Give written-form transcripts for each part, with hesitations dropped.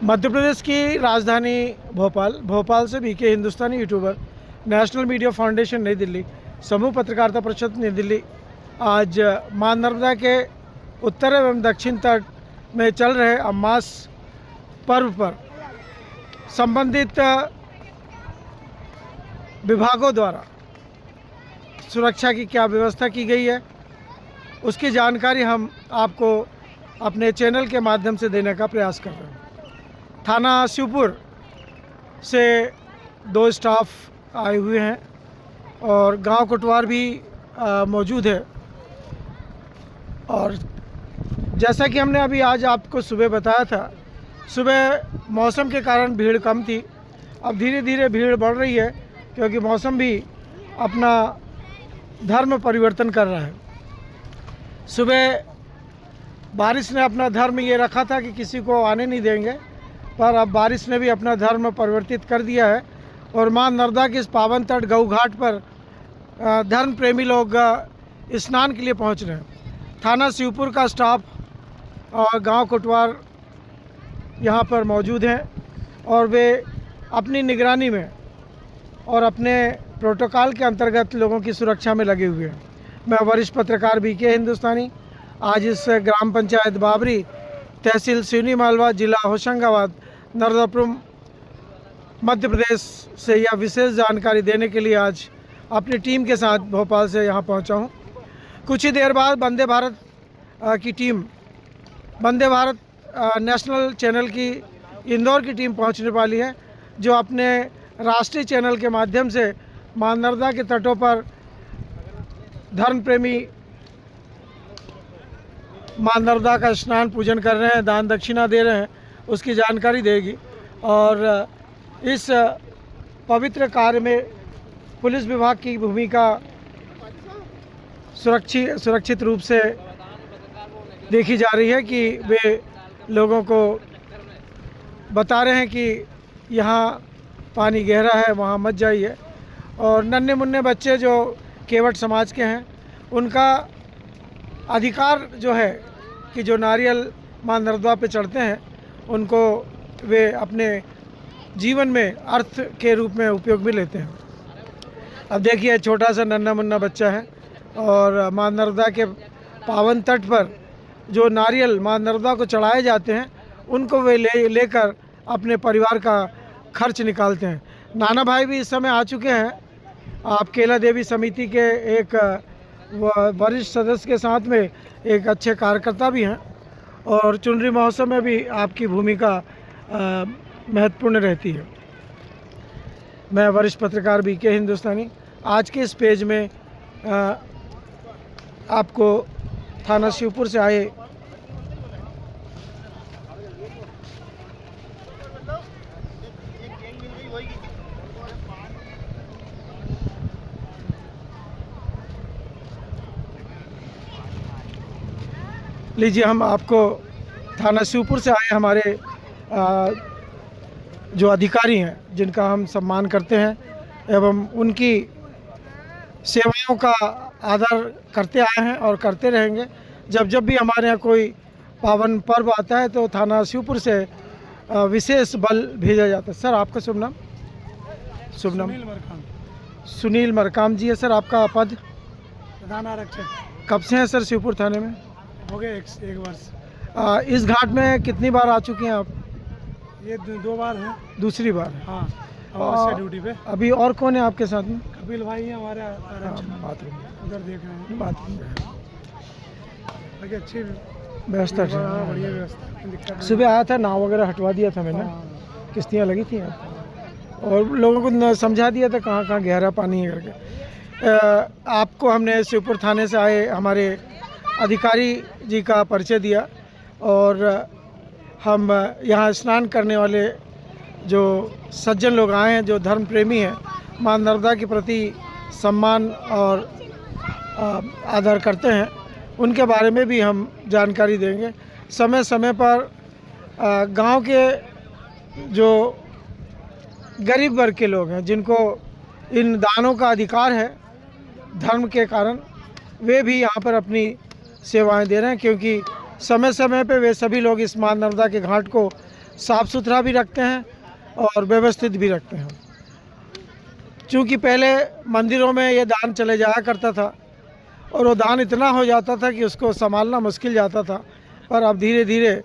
मध्य प्रदेश की राजधानी भोपाल से बीके हिंदुस्तानी यूट्यूबर, नेशनल मीडिया फाउंडेशन नई दिल्ली, समूह पत्रकारिता परिषद नई दिल्ली आज मां नर्मदा के उत्तर एवं दक्षिण तट में चल रहे अमास पर्व पर संबंधित विभागों द्वारा सुरक्षा की क्या व्यवस्था की गई है, उसकी जानकारी हम आपको अपने चैनल के माध्यम से देने का प्रयास कर रहे हैं। थाना शिवपुर से 2 स्टाफ आए हुए हैं और गांव कोटवार भी मौजूद है। और जैसा कि हमने अभी आज आपको सुबह बताया था, सुबह मौसम के कारण भीड़ कम थी। अब धीरे धीरे भीड़ बढ़ रही है क्योंकि मौसम भी अपना धर्म परिवर्तन कर रहा है। सुबह बारिश ने अपना धर्म ये रखा था कि किसी को आने नहीं देंगे, पर अब बारिश ने भी अपना धर्म परिवर्तित कर दिया है और मां नर्मदा के इस पावन तट गऊ घाट पर धर्म प्रेमी लोग स्नान के लिए पहुंच रहे हैं। थाना शिवपुर का स्टाफ और गांव कोटवार यहां पर मौजूद हैं और वे अपनी निगरानी में और अपने प्रोटोकॉल के अंतर्गत लोगों की सुरक्षा में लगे हुए हैं। मैं वरिष्ठ पत्रकार बीके हिंदुस्तानी आज इस ग्राम पंचायत बाबरी, तहसील सिवनी मालवा, जिला होशंगाबाद, नर्मदापुरम, मध्य प्रदेश से यह विशेष जानकारी देने के लिए आज अपनी टीम के साथ भोपाल से यहाँ पहुँचा हूँ। कुछ ही देर बाद वंदे भारत की team, Vande Bharat national channel की इंदौर की टीम पहुँचने वाली है, जो अपने राष्ट्रीय चैनल के माध्यम से मां नर्मदा के तटों पर धर्म प्रेमी मां नर्मदा का स्नान पूजन कर रहे हैं, दान दक्षिणा दे रहे हैं, उसकी जानकारी देगी। और इस पवित्र कार्य में पुलिस विभाग की भूमिका सुरक्षित रूप से देखी जा रही है कि वे लोगों को बता रहे हैं कि यहाँ पानी गहरा है, वहाँ मत जाइए। और नन्हे मुन्ने बच्चे जो केवट समाज के हैं, उनका अधिकार जो है कि जो नारियल मां नर्मदा पे चढ़ते हैं उनको वे अपने जीवन में अर्थ के रूप में उपयोग में लेते हैं। अब देखिए, छोटा सा नन्हा मुन्ना बच्चा है और मां नर्मदा के पावन तट पर जो नारियल मां नर्मदा को चढ़ाए जाते हैं, उनको वे लेकर अपने परिवार का खर्च निकालते हैं। नाना भाई भी इस समय आ चुके हैं। आप केला देवी समिति के एक वरिष्ठ सदस्य के साथ में एक अच्छे कार्यकर्ता भी हैं और चुनरी महोत्सव में भी आपकी भूमिका महत्वपूर्ण रहती है। मैं वरिष्ठ पत्रकार बीके हिंदुस्तानी आज के इस पेज में आपको थाना शिवपुर से आए लीजिए, हम आपको थाना शिवपुर से आए हमारे जो अधिकारी हैं, जिनका हम सम्मान करते हैं एवं उनकी सेवाओं का आदर करते आए हैं और करते रहेंगे। जब भी हमारे यहाँ कोई पावन पर्व आता है तो थाना शिवपुर से विशेष बल भेजा जाता है। सर, आपका शुभ नाम? शुभ नाम? सुनील मरकाम जी है सर। आपका पद? प्रधान आरक्षक। कब से हैं सर शिवपुर थाने में? हो गए एक वर्ष। इस घाट में कितनी बार आ चुके हैं आप? ये 2 बार हैं। दूसरी बार? हाँ, और ड्यूटी पे। अभी और कौन है आपके साथ में? कपिल भाई हैं हमारे आरक्षक, बाथरूम उधर देख रहे हैं। बाथरूम बाकी अच्छी व्यवस्था है। हाँ, बढ़िया व्यवस्था, दिक्कत नहीं। सुबह आया था, नाव वगैरह हटवा दिया था मैंने, हाँ, किश्तियाँ लगी थी आपको और लोगों को समझा दिया था कहाँ कहाँ गहरा पानी है करके। आपको हमने शिवपुर थाने से आए हमारे अधिकारी जी का परिचय दिया और हम यहाँ स्नान करने वाले जो सज्जन लोग आए हैं, जो धर्म प्रेमी हैं, मां नर्मदा के प्रति सम्मान और आदर करते हैं, उनके बारे में भी हम जानकारी देंगे। समय समय पर गांव के जो गरीब वर्ग के लोग हैं, जिनको इन दानों का अधिकार है धर्म के कारण, वे भी यहाँ पर अपनी सेवाएं दे रहे हैं, क्योंकि समय समय पे वे सभी लोग इस मां नर्मदा के घाट को साफ़ सुथरा भी रखते हैं और व्यवस्थित भी रखते हैं। क्योंकि पहले मंदिरों में ये दान चले जाया करता था और वो दान इतना हो जाता था कि उसको संभालना मुश्किल जाता था, पर अब धीरे धीरे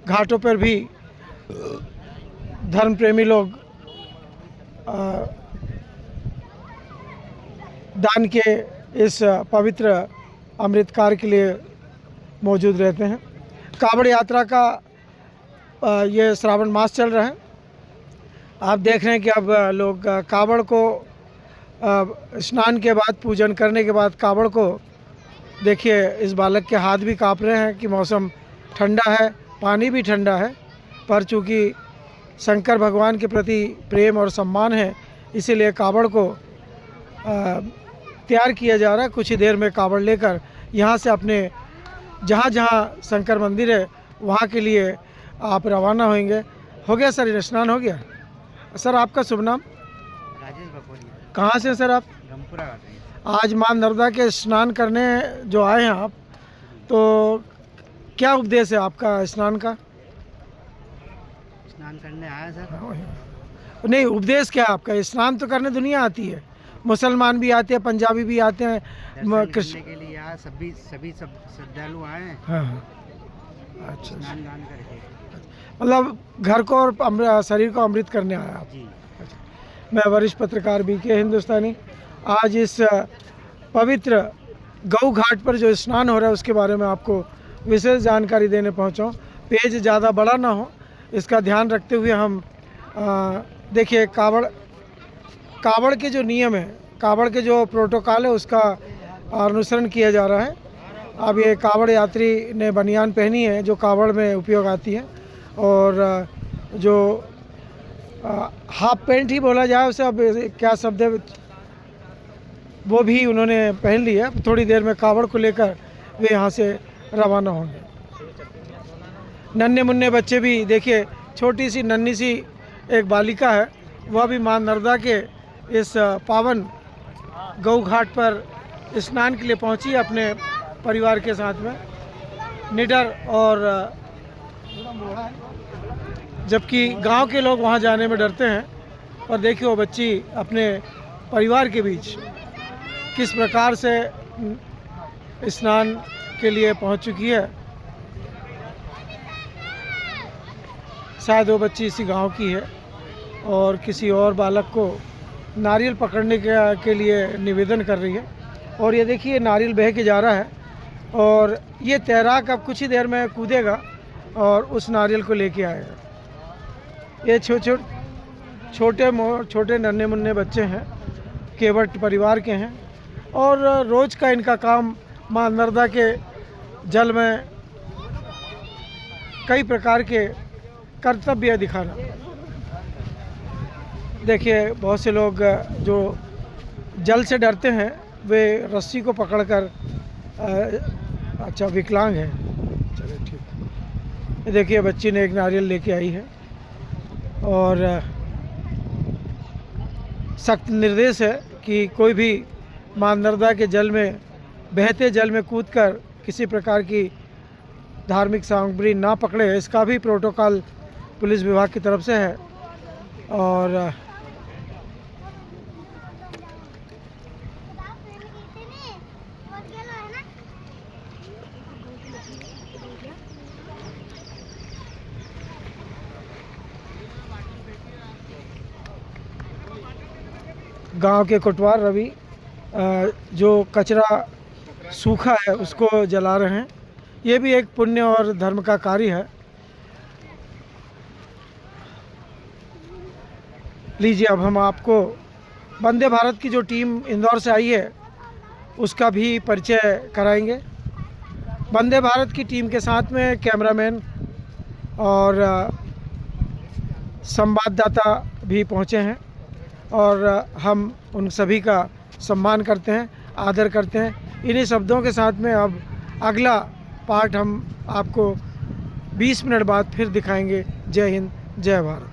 घाटों पर भी धर्म प्रेमी लोग दान के इस पवित्र अमृतकार के लिए मौजूद रहते हैं। कावड़ यात्रा का ये श्रावण मास चल रहा है। आप देख रहे हैं कि अब लोग कावड़ को स्नान के बाद, पूजन करने के बाद कावड़ को देखिए, इस बालक के हाथ भी काँप रहे हैं कि मौसम ठंडा है, पानी भी ठंडा है, पर चूँकि शंकर भगवान के प्रति प्रेम और सम्मान है, इसीलिए कावड़ को तैयार किया जा रहा है। कुछ ही देर में कावड़ लेकर यहाँ से अपने जहाँ जहाँ शंकर मंदिर है वहाँ के लिए आप रवाना होंगे। हो गया सर, स्नान हो गया? सर आपका शुभ नाम? राजेश बकोरिया। कहाँ से सर आप? गमपुरा आते हैं। आज मां नर्मदा के स्नान करने जो आए हैं आप, तो क्या उपदेश है आपका स्नान का? स्नान करने आया सर। नहीं, उपदेश क्या है आपका? स्नान तो करने दुनिया आती है, मुसलमान भी आते हैं, पंजाबी भी आते हैं, दर्शन कृष्ण। करने के लिए यहाँ सभी सब श्रद्धालु आए हैं। हाँ हाँ, अच्छा। स्नान दान करके। मतलब घर को और शरीर को अमृत करने आया आप? जी। मैं वरिष्ठ पत्रकार BK हिंदुस्तानी आज इस पवित्र गौ घाट पर जो स्नान हो रहा है उसके बारे में आपको विशेष जानकारी देने पहुंचा हूं। पेज ज़्यादा बड़ा ना हो, इसका ध्यान रखते हुए हम देखिए, कावड़ के जो नियम है, कावड़ के जो प्रोटोकॉल है, उसका अनुसरण किया जा रहा है। अब ये कावड़ यात्री ने बनियान पहनी है जो कावड़ में उपयोग आती है, और जो हाफ पैंट ही बोला जाए उसे, अब क्या शब्द है, वो भी उन्होंने पहन ली है। थोड़ी देर में कावड़ को लेकर वे यहाँ से रवाना होंगे। नन्हे मुन्ने बच्चे भी देखिए, छोटी सी नन्ही सी एक बालिका है, वह भी मां नर्मदा के इस पावन गौ घाट पर स्नान के लिए पहुंची अपने परिवार के साथ में, निडर। और जबकि गांव के लोग वहां जाने में डरते हैं, और देखिए वो बच्ची अपने परिवार के बीच किस प्रकार से स्नान के लिए पहुंच चुकी है। शायद वो बच्ची इसी गांव की है और किसी और बालक को नारियल पकड़ने के लिए निवेदन कर रही है। और ये देखिए, नारियल बह के जा रहा है और ये तैराक अब कुछ ही देर में कूदेगा और उस नारियल को लेके आएगा। ये छोटे नन्हे मुन्ने बच्चे हैं, केवट परिवार के हैं, और रोज़ का इनका काम मां नर्मदा के जल में कई प्रकार के कर्तव्य दिखाना। देखिए, बहुत से लोग जो जल से डरते हैं वे रस्सी को पकड़कर, अच्छा विकलांग है, चलिए ठीक। ये देखिए, बच्ची ने एक नारियल लेके आई है और सख्त निर्देश है कि कोई भी मां नर्मदा के जल में, बहते जल में कूदकर किसी प्रकार की धार्मिक सामग्री ना पकड़े। इसका भी प्रोटोकॉल पुलिस विभाग की तरफ से है। और गांव के कोटवार रवि जो कचरा सूखा है उसको जला रहे हैं। ये भी एक पुण्य और धर्म का कार्य है। लीजिए, अब हम आपको वंदे भारत की जो टीम इंदौर से आई है उसका भी परिचय कराएंगे। वंदे भारत की टीम के साथ में कैमरामैन और संवाददाता भी पहुंचे हैं, और हम उन सभी का सम्मान करते हैं, आदर करते हैं। इन्हीं शब्दों के साथ में अब अगला पार्ट हम आपको 20 मिनट बाद फिर दिखाएंगे। जय हिंद, जय भारत।